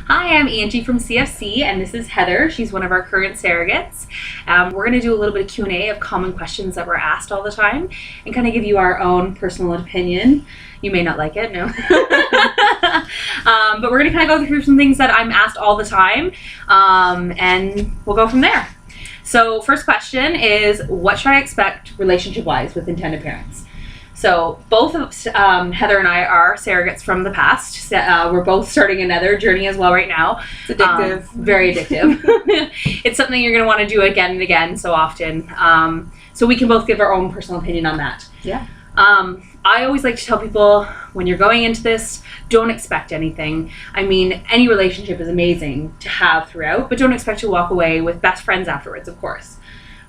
Hi, I'm Angie from CFC, and this is Heather. She's one of our current surrogates. We're going to do a little bit of Q&A of common questions that we're asked all the time and kind of give you our own personal opinion. You may not like it, no. But we're going to kind of go through some things that I'm asked all the time, and we'll go from there. So first question is, what should I expect relationship-wise with intended parents? So both of Heather and I are surrogates from the past. We're both starting another journey as well right now. It's addictive. Very addictive. It's something you're going to want to do again and again so often. So we can both give our own personal opinion on that. Yeah. I always like to tell people, when you're going into this, don't expect anything. I mean, any relationship is amazing to have throughout, but don't expect to walk away with best friends afterwards, of course.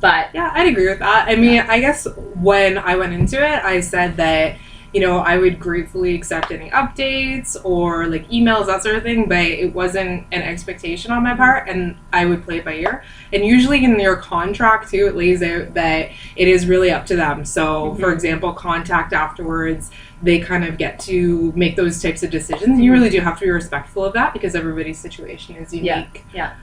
But yeah, I'd agree with that. I mean, I guess when I went into it, I said that, you know, I would gratefully accept any updates or like emails, that sort of thing, but it wasn't an expectation on my part, and I would play it by ear. And usually in your contract too, it lays out that it is really up to them. So for example, contact afterwards, they kind of get to make those types of decisions. And you really do have to be respectful of that because everybody's situation is unique. Yeah.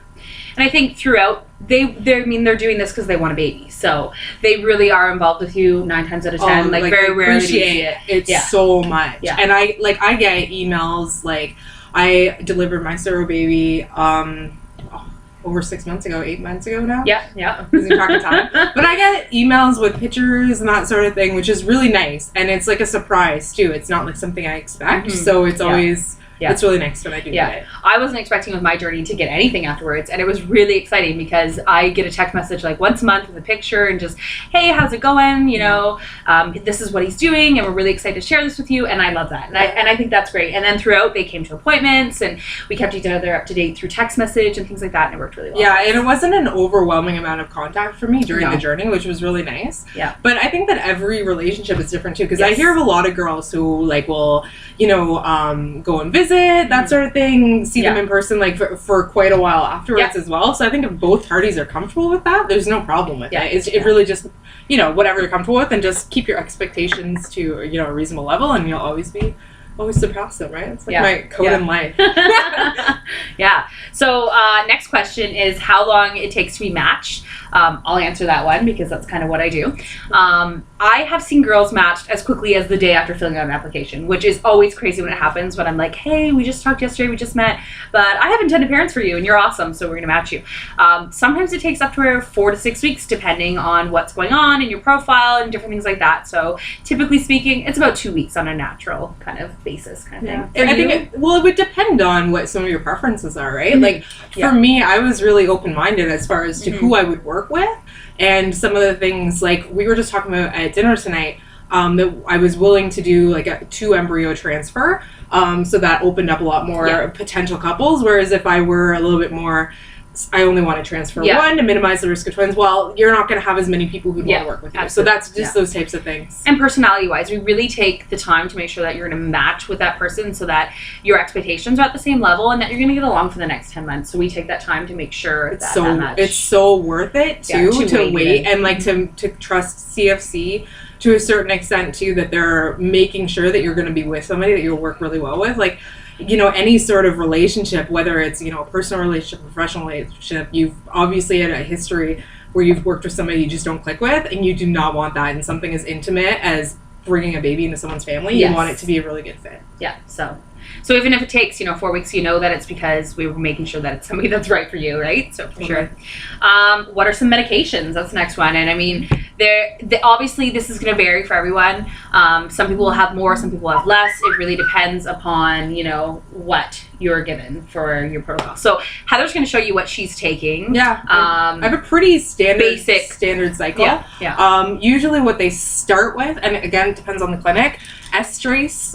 And I think throughout, they're doing this because they want a baby. So they really are involved with you 9 times out of 10. Like very rarely do you see it. It's so much. Yeah. And I get emails, like I delivered my Surro baby over 6 months ago, 8 months ago now. Yeah. Losing track of time. But I get emails with pictures and that sort of thing, which is really nice. And it's like a surprise too. It's not like something I expect. So it's always... Yeah. It's really nice when I do get it. I wasn't expecting with my journey to get anything afterwards, and it was really exciting because I get a text message like once a month with a picture and just, hey, how's it going? You know, this is what he's doing, and we're really excited to share this with you, and I love that. And I think that's great. And then throughout, they came to appointments, and we kept each other up to date through text message and things like that, and it worked really well. Yeah, and it wasn't an overwhelming amount of contact for me during the journey, which was really nice. Yeah. But I think that every relationship is different too, because I hear of a lot of girls who like will, you know, go and visit, that sort of thing, see them in person like for quite a while afterwards as well. So I think if both parties are comfortable with that, there's no problem with it. It really just, you know, whatever you're comfortable with, and just keep your expectations to, you know, a reasonable level, and you'll always surpass them, right? It's like my code in life. Yeah. So next question is how long it takes to be matched. I'll answer that one because that's kind of what I do. I have seen girls matched as quickly as the day after filling out an application, which is always crazy when it happens, when I'm like, hey, we just talked yesterday, we just met, but I have intended parents for you and you're awesome, so we're going to match you. Sometimes it takes up to 4 to 6 weeks depending on what's going on in your profile and different things like that. So typically speaking, it's about 2 weeks on a natural kind of basis kind of thing. And I think it would depend on what some of your preferences are, right? Like for me, I was really open-minded as far as to who I would work with, and some of the things like we were just talking about at dinner tonight, that I was willing to do like a 2 embryo transfer, so that opened up a lot more potential couples, whereas if I were a little bit more, I only want to transfer 1 to minimize the risk of twins. Well, you're not going to have as many people who want to work with you. So that's just those types of things. And personality-wise, we really take the time to make sure that you're going to match with that person so that your expectations are at the same level and that you're going to get along for the next 10 months. So we take that time to make sure it's so worth it too to wait and like to trust CFC to a certain extent too, that they're making sure that you're going to be with somebody that you'll work really well with. Like, you know, any sort of relationship, whether it's, you know, a personal relationship, a professional relationship, you've obviously had a history where you've worked with somebody you just don't click with, and you do not want that in something as intimate as bringing a baby into someone's family. You want it to be a really good fit. Yeah, so even if it takes, you know, 4 weeks, you know that it's because we were making sure that it's somebody that's right for you, right? So for sure. What are some medications? That's the next one. And I mean, obviously this is going to vary for everyone. Some people will have more, some people have less. It really depends upon, you know, what you're given for your protocol. So Heather's going to show you what she's taking. Yeah. I have a pretty standard cycle. Yeah. Usually what they start with, and again, it depends on the clinic, estrase.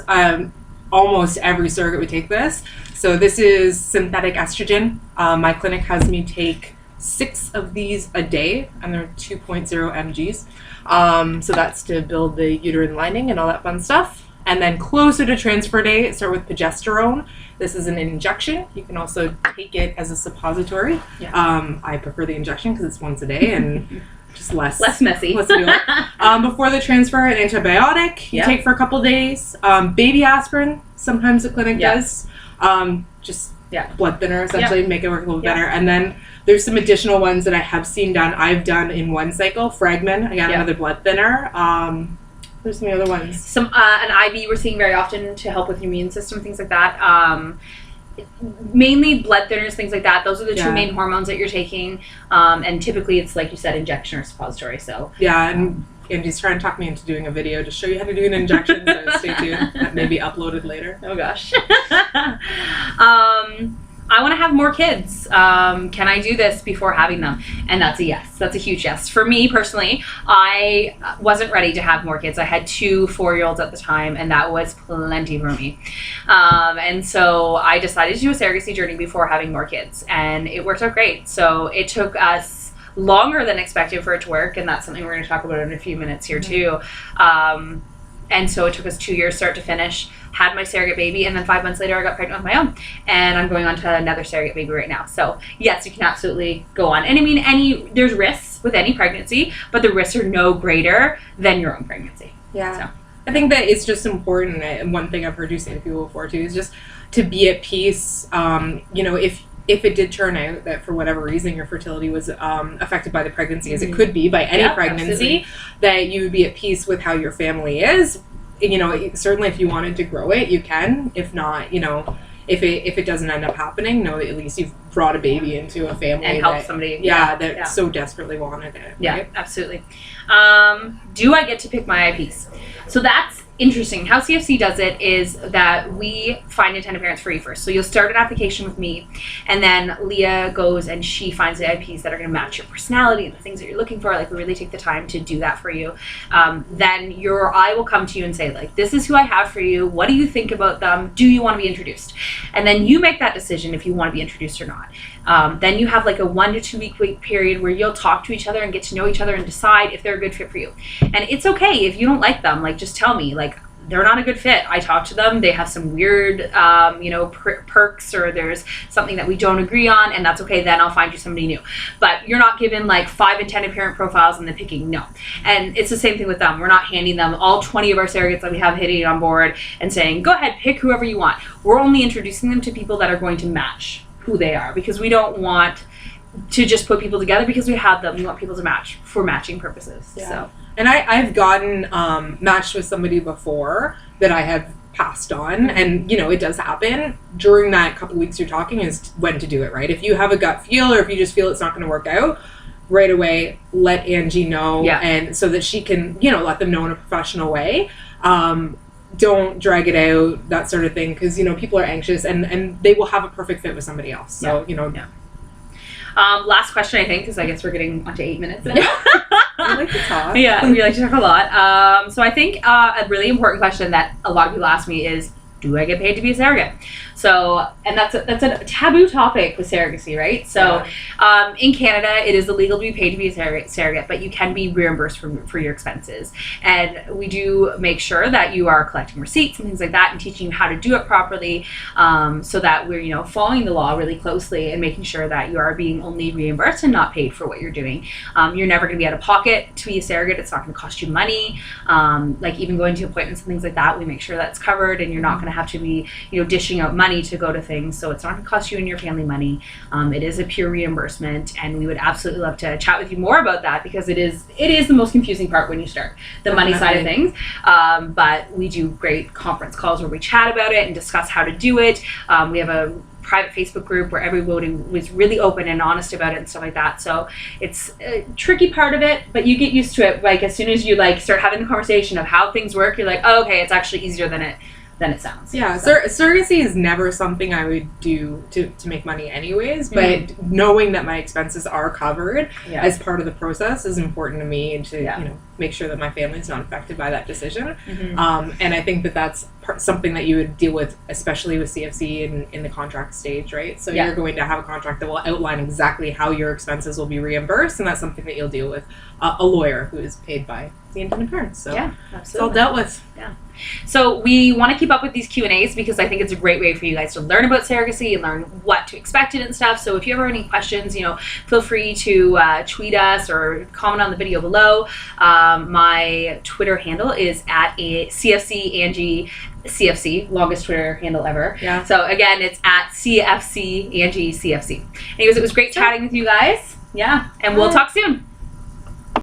Almost every surrogate would take this. So this is synthetic estrogen. My clinic has me take 6 of these a day, and they're 2.0 mgs. So that's to build the uterine lining and all that fun stuff. And then closer to transfer day, start with progesterone. This is an injection. You can also take it as a suppository. I prefer the injection because it's once a day and just less messy. Before the transfer, an antibiotic you take for a couple days. Baby aspirin, sometimes the clinic does. Just blood thinner, essentially, make it work a little Yeah. better. And then there's some additional ones that I have seen done. I've done in one cycle, Fragmin, again, another blood thinner. There's some other ones. An IV we're seeing very often to help with your immune system, things like that. Mainly blood thinners, things like that. Those are the two main hormones that you're taking. And typically it's, like you said, injection or suppository. So yeah, and Angie's trying to talk me into doing a video to show you how to do an injection, so stay tuned. That may be uploaded later. Oh gosh. I want to have more kids. Can I do this before having them? And that's a yes. That's a huge yes. For me personally, I wasn't ready to have more kids. I had 2 4-year-olds at the time, and that was plenty for me. And so I decided to do a surrogacy journey before having more kids, and it worked out great. So it took us longer than expected for it to work, and that's something we're going to talk about in a few minutes here too. And so it took us 2 years start to finish, had my surrogate baby, and then 5 months later I got pregnant with my own, and I'm going on to another surrogate baby right now. So yes, you can absolutely go on. And I mean, there's risks with any pregnancy, but the risks are no greater than your own pregnancy. Yeah. So I think that it's just important, and one thing I've heard you say to people before too, is just to be at peace. If it did turn out that for whatever reason your fertility was affected by the pregnancy, as it could be by any pregnancy, absolutely, that you would be at peace with how your family is. Certainly if you wanted to grow it, you can. If not, if it doesn't end up happening, know that at least you've brought a baby into a family and helped somebody. That so desperately wanted it. Yeah, right? absolutely. Do I get to pick my IPs? So that's interesting. How CFC does it is that we find intended parents for you first. So you'll start an application with me, and then Leah goes and she finds the IPs that are going to match your personality and the things that you're looking for. Like, we really take the time to do that for you. Then I will come to you and say, like, this is who I have for you. What do you think about them? Do you want to be introduced? And then you make that decision if you want to be introduced or not. Then you have like a 1 to 2 week wait period where you'll talk to each other and get to know each other and decide if they're a good fit for you. And it's okay if you don't like them. Like, just tell me, like, they're not a good fit. I talked to them. They have some weird, perks, or there's something that we don't agree on, and that's okay. Then I'll find you somebody new. But you're not given like 5 intended parent profiles and then picking. No. And it's the same thing with them. We're not handing them all 20 of our surrogates that we have hitting on board and saying, go ahead, pick whoever you want. We're only introducing them to people that are going to match who they are, because we don't want to just put people together because we have them. We want people to match for matching purposes. Yeah. So. And I've gotten matched with somebody before that I have passed on, and it does happen. During that couple of weeks you're talking is when to do it, right? If you have a gut feel, or if you just feel it's not going to work out, right away let Angie know, and so that she can let them know in a professional way. Don't drag it out, that sort of thing, because people are anxious, and they will have a perfect fit with somebody else. So last question, I think, because I guess we're getting onto 8 minutes now. We like to talk. Yeah, we like to talk a lot. So I think a really important question that a lot of people ask me is, do I get paid to be a surrogate? So, and that's a taboo topic with surrogacy, right? So, in Canada, it is illegal to be paid to be a surrogate, but you can be reimbursed for your expenses. And we do make sure that you are collecting receipts and things like that, and teaching you how to do it properly, so that we're following the law really closely and making sure that you are being only reimbursed and not paid for what you're doing. You're never going to be out of pocket to be a surrogate. It's not going to cost you money. Like even going to appointments and things like that, we make sure that's covered, and you're not going to have to be dishing out money to go to things, so it's not going to cost you and your family money. It is a pure reimbursement, and we would absolutely love to chat with you more about that, because it is the most confusing part when you start the money side of things. But we do great conference calls where we chat about it and discuss how to do it. We have a private Facebook group where everybody was really open and honest about it and stuff like that. So it's a tricky part of it, but you get used to it. Like, as soon as you start having the conversation of how things work, you're like, oh, okay, it's actually easier than it sounds. Yeah, so. Surrogacy is never something I would do to make money anyways, but knowing that my expenses are covered as part of the process is important to me, and to make sure that my family is not affected by that decision. And I think that that's something that you would deal with, especially with CFC in the contract stage, right? So you're going to have a contract that will outline exactly how your expenses will be reimbursed, and that's something that you'll deal with a lawyer who is paid by the intended parents. So yeah, it's all absolutely. dealt with. So we want to keep up with these Q&As because I think it's a great way for you guys to learn about surrogacy and learn what to expect in it and stuff. So if you ever have any questions, feel free to tweet us or comment on the video below. My Twitter handle is at a CFC Angie CFC, longest Twitter handle ever. Yeah. So again, it's at CFC Angie CFC. Anyways, it was great chatting with you guys. Yeah, and we'll talk soon.